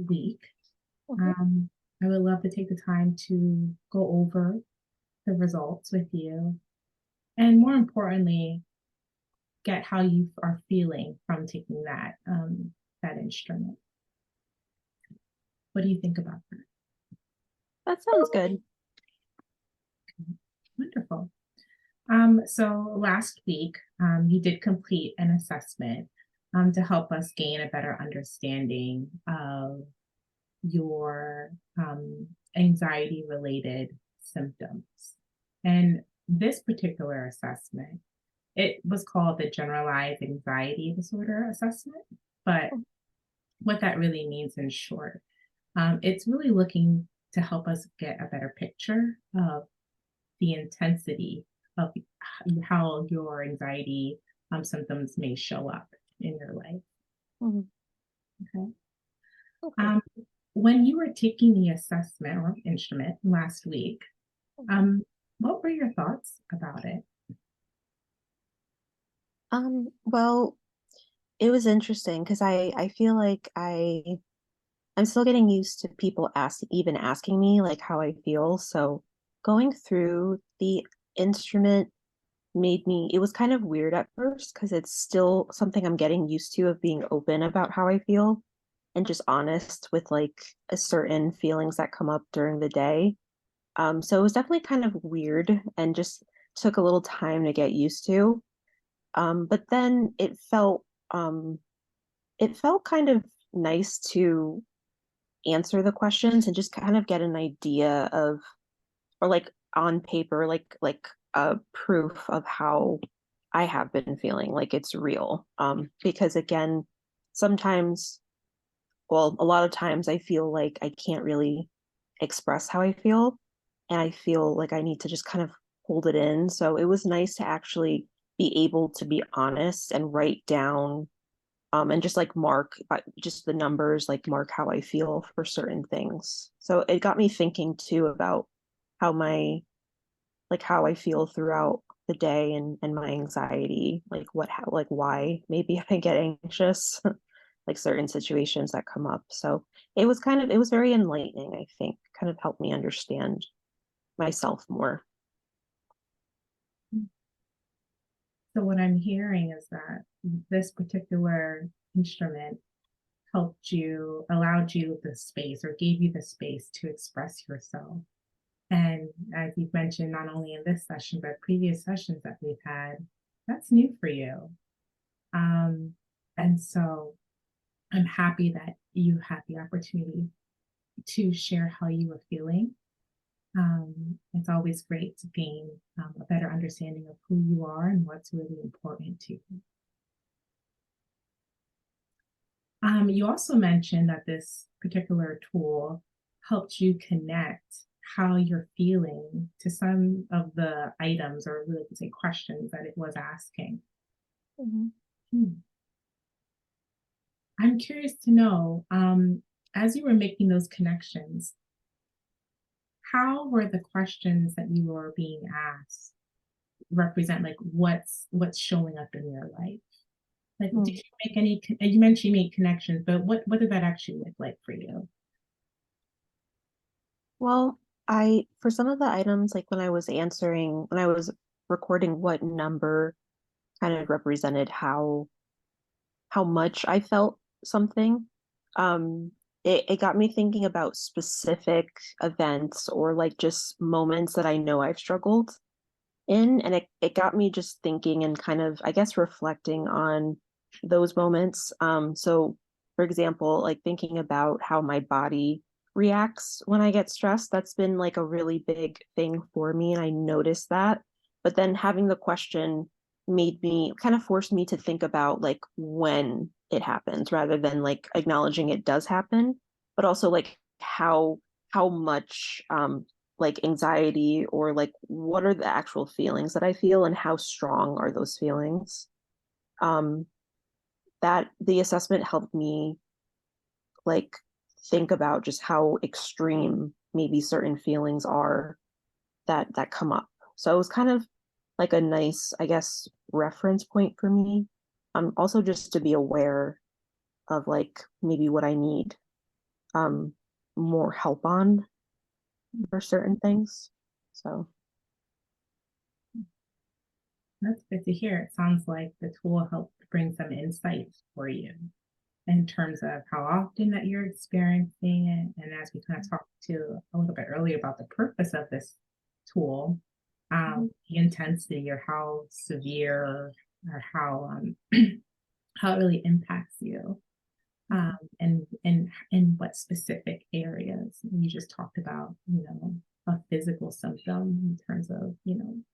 week, Mhm. um, I would love to take the time to go over the results with you, and more importantly, get how you are feeling from taking that instrument. What do you think about that? That sounds good. Wonderful. So last week, you did complete an assessment to help us gain a better understanding of your anxiety related symptoms. And this particular assessment, it was called the Generalized Anxiety Disorder Assessment. But what that really means in short, it's really looking to help us get a better picture of the intensity of how your anxiety symptoms may show up in your life. Mhm. Okay. Okay. Um, when you were taking the assessment or instrument last week, Mhm. um, what were your thoughts about it? Well, it was interesting because I feel like I'm still getting used to people even asking me like how I feel. So going through the instrument made me, it was kind of weird at first because it's still something I'm getting used to of being open about how I feel and just honest with like a certain feelings that come up during the day. So it was definitely kind of weird and just took a little time to get used to. But then it felt kind of nice to answer the questions and just kind of get an idea of, or like on paper, like a proof of how I have been feeling, like it's real. Because again, sometimes, well, a lot of times I feel like I can't really express how I feel, and I feel like I need to just kind of hold it in. So it was nice to actually be able to be honest and write down and just like mark just the numbers, like mark how I feel for certain things. So it got me thinking too about how my like how I feel throughout the day and my anxiety, like like why maybe I get anxious, like certain situations that come up. So it was very enlightening, I think, kind of helped me understand myself more. So what I'm hearing is that this particular instrument helped you, allowed you the space or gave you the space to express yourself. And as you've mentioned, not only in this session, but previous sessions that we've had, that's new for you. Um, and so I'm happy that you had the opportunity to share how you were feeling. It's always great to gain a better understanding of who you are and what's really important to you. You also mentioned that this particular tool helped you connect how you're feeling to some of the items or really say questions that it was asking. Mhm. Hmm. I'm curious to know, as you were making those connections, how were the questions that you were being asked represent like what's showing up in your life? Like, did Hmm. you make any? You mentioned you made connections, but what did that actually look like for you? Well, I for some of the items, like when I was recording what number kind of represented how much I felt something. Um, it got me thinking about specific events or like just moments that I know I've struggled in. And it got me just thinking and kind of, I guess, reflecting on those moments. So, for example, like thinking about how my body reacts when I get stressed, that's been like a really big thing for me. And I noticed that. But then having the question made me kind of forced me to think about like when it happens rather than like acknowledging it does happen, but also like how much like anxiety or like what are the actual feelings that I feel and how strong are those feelings. Um, that the assessment helped me like think about just how extreme maybe certain feelings are that come up. So it was kind of like a nice, I guess, reference point for me. Also just to be aware of like maybe what I need more help on for certain things. So That's good to hear. It sounds like the tool helped bring some insights for you in terms of how often that you're experiencing it. And as we kind of talked to a little bit earlier about the purpose of this tool, the intensity or how severe or how how it really impacts you. And in what specific areas. You just talked about, a physical symptom in terms of, feeling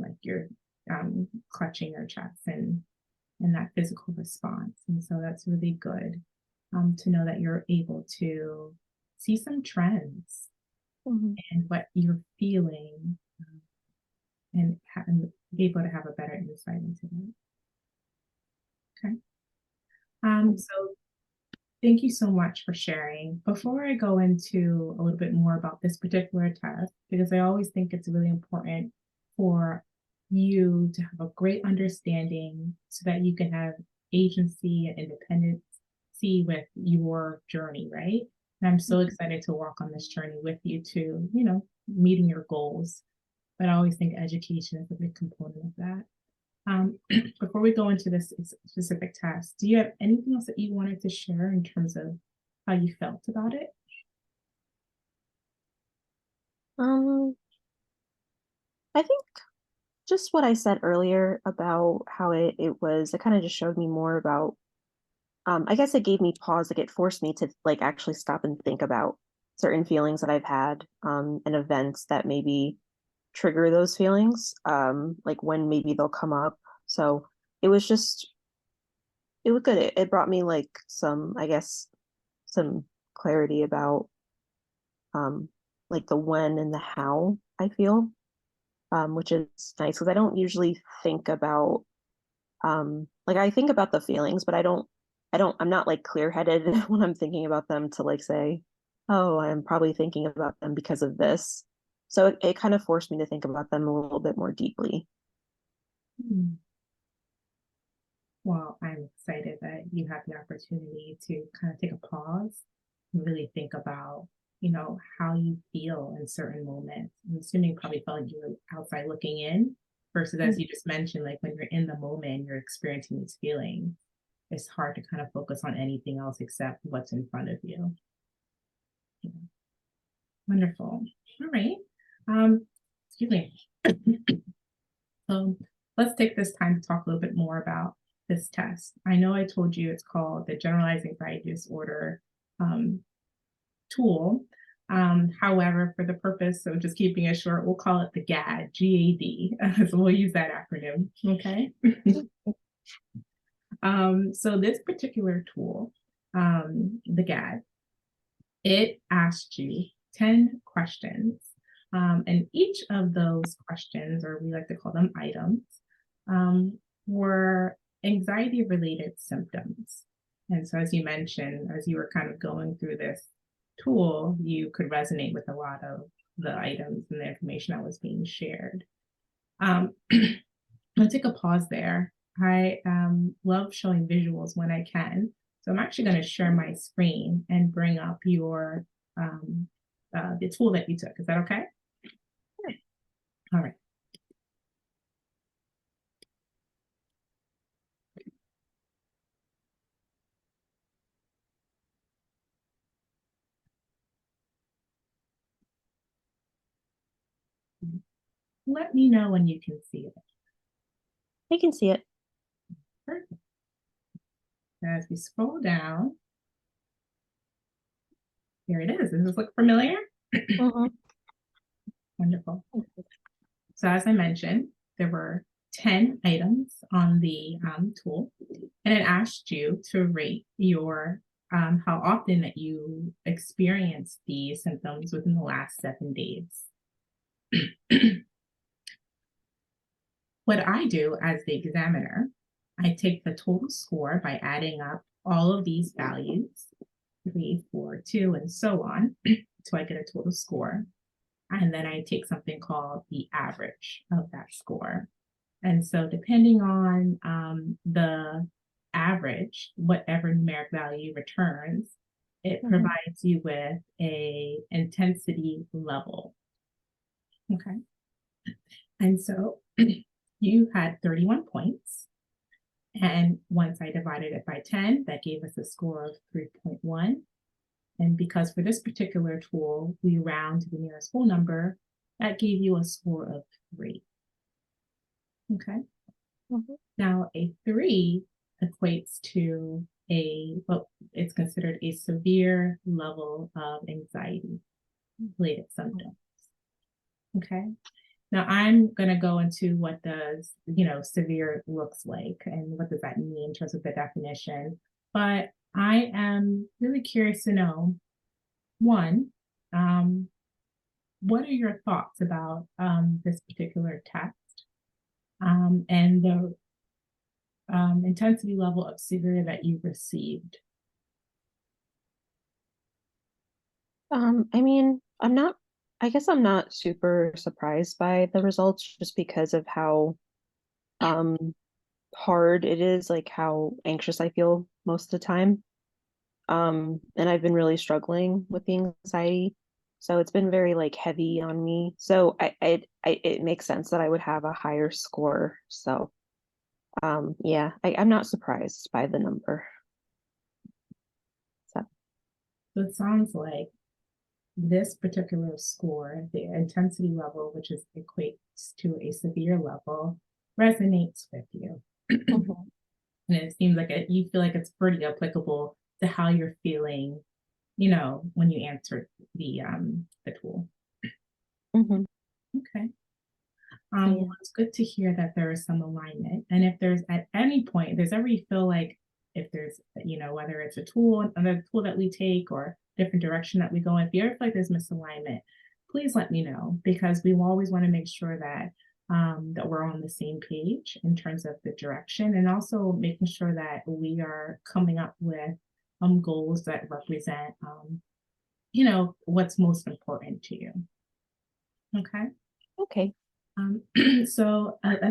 like you're clutching your chest and that physical response. And so that's really good to know that you're able to see some trends mhm. and what you're feeling and be able to have a better insight into that. Okay. So thank you so much for sharing. Before I go into a little bit more about this particular test, because I always think it's really important for you to have a great understanding so that you can have agency and independency with your journey, right? And I'm so excited to walk on this journey with you to, meeting your goals. But I always think education is a big component of that. Before we go into this specific test, do you have anything else that you wanted to share in terms of how you felt about it? Um, I think just what I said earlier about how it kind of just showed me more about I guess it gave me pause, like it forced me to like actually stop and think about certain feelings that I've had and events that maybe trigger those feelings, like when maybe they'll come up. So it was just it was good. It brought me like some, I guess, some clarity about um like the when and the how I feel, which is nice because I don't usually think about like I think about the feelings, but I'm not like clear-headed when I'm thinking about them to like say, oh, I'm probably thinking about them because of this. So it kind of forced me to think about them a little bit more deeply. Hmm. Well, I'm excited that you have the opportunity to kind of take a pause and really think about, how you feel in certain moments. I'm assuming you probably felt like you were outside looking in versus as you just mentioned, like when you're in the moment, you're experiencing these feelings. It's hard to kind of focus on anything else except what's in front of you. Yeah. Wonderful. All right. Excuse me. So let's take this time to talk a little bit more about this test. I know I told you it's called the Generalized Anxiety Disorder um, tool. However, for the purpose of just keeping it short, we'll call it the GAD, GAD. So we'll use that acronym. Okay. So this particular tool, the GAD, it asked you 10 questions. And each of those questions, or we like to call them items, were anxiety related symptoms. And so, as you mentioned, as you were kind of going through this tool, you could resonate with a lot of the items and the information that was being shared. I'll take a pause there. I love showing visuals when I can. So I'm actually going to share my screen and bring up your the tool that you took. Is that okay? All right. Let me know when you can see it. I can see it. Perfect. As we scroll down, here it is. Does this look familiar? Mhm. Wonderful. So as I mentioned, there were 10 items on the tool, and it asked you to rate your how often that you experience these symptoms within the last 7 days. What I do as the examiner, I take the total score by adding up all of these values, 3, 4, 2, and so on, so I get a total score. And then I take something called the average of that score. And so, depending on the average, whatever numeric value returns, it Mhm. provides you with a intensity level. Okay. And so you had 31 points. And once I divided it by 10, that gave us a score of 3.1. And because for this particular tool, we round to the nearest whole number, that gave you a score of 3. Okay. Mhm. Now, a 3 equates to well, it's considered a severe level of anxiety related symptoms. Okay. Now I'm going to go into what does, severe looks like and what does that mean in terms of the definition. But I am really curious to know, one, um, what are your thoughts about this particular test and the intensity level of severe that you received? I mean, I guess I'm not super surprised by the results just because of how um hard it is, like how anxious I feel most of the time. And I've been really struggling with the anxiety. So it's been very like heavy on me. So it makes sense that I would have a higher score. So yeah, I'm not surprised by the number. So So it sounds like this particular score, the intensity level, which is equates to a severe level, resonates with you. mhm, And it seems like you feel like it's pretty applicable to how you're feeling, when you answered the tool. mhm, Okay. yeah. Well, it's good to hear that there is some alignment. And if there's at any point, there's ever you feel like if there's, whether it's a tool, another tool that we take or different direction that we go in, if you ever feel like there's misalignment, please let me know because we always want to make sure that we're on the same page in terms of the direction and also making sure that we are coming up with goals that represent, what's most important to you. Okay. Okay. As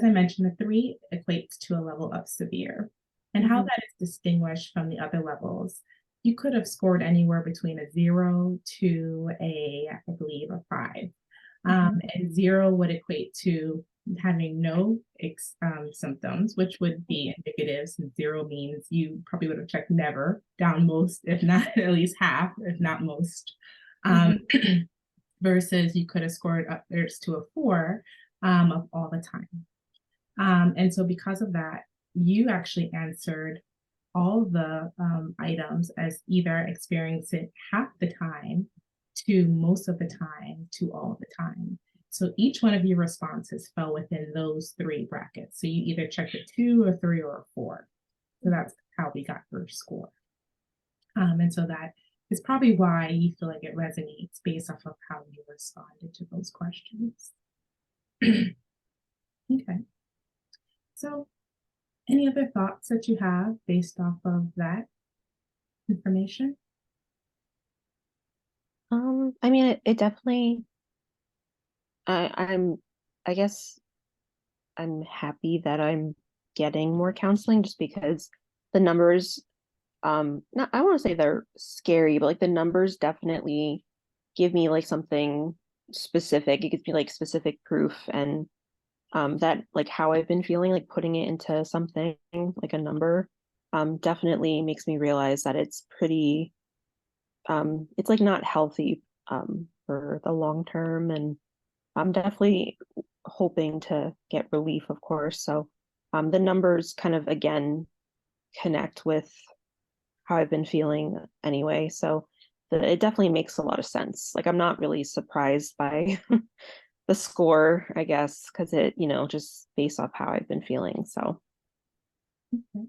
I mentioned, the 3 equates to a level of severe. And how Mhm, that is distinguished from the other levels, you could have scored anywhere between a 0 to I believe, a 5. mhm, And 0 would equate to having no symptoms, which would be indicative since 0 means you probably would have checked never down most, if not at least half, if not most. Um, mhm, versus you could have scored up there's to a 4 of all the time. And so because of that, you actually answered all the items as either experiencing half the time to most of the time to all the time. So each one of your responses fell within those 3 brackets. So you either checked a 2, a 3, or a 4. So that's how we got your score. And so that is probably why you feel like it resonates based off of how you responded to those questions. Okay. So, any other thoughts that you have based off of that information? I mean, it definitely, I'm, I guess I'm happy that I'm getting more counseling just because the numbers, not, I want to say they're scary, but like the numbers definitely give me like something specific. It gives me like specific proof and that like how I've been feeling, like putting it into something like a number, definitely makes me realize that it's like not healthy for the long term, and I'm definitely hoping to get relief, of course. So the numbers kind of again connect with how I've been feeling anyway. So it definitely makes a lot of sense. Like I'm not really surprised by the score, I guess, because it, just based off how I've been feeling. So Okay.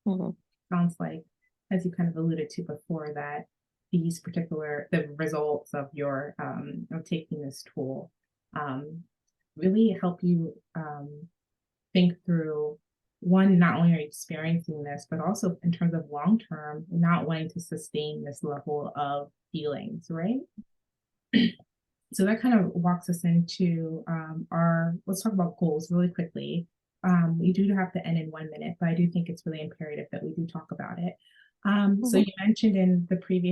mhm, Sounds like, as you kind of alluded to before, that the results of your of taking this tool um, really help you think through one, not only are you experiencing this, but also in terms of long term, not wanting to sustain this level of feelings, right? So that kind of walks us into let's talk about goals really quickly. We do have to end in 1 minute, but I do think it's really imperative that we do talk about it. So mhm, you mentioned in the previous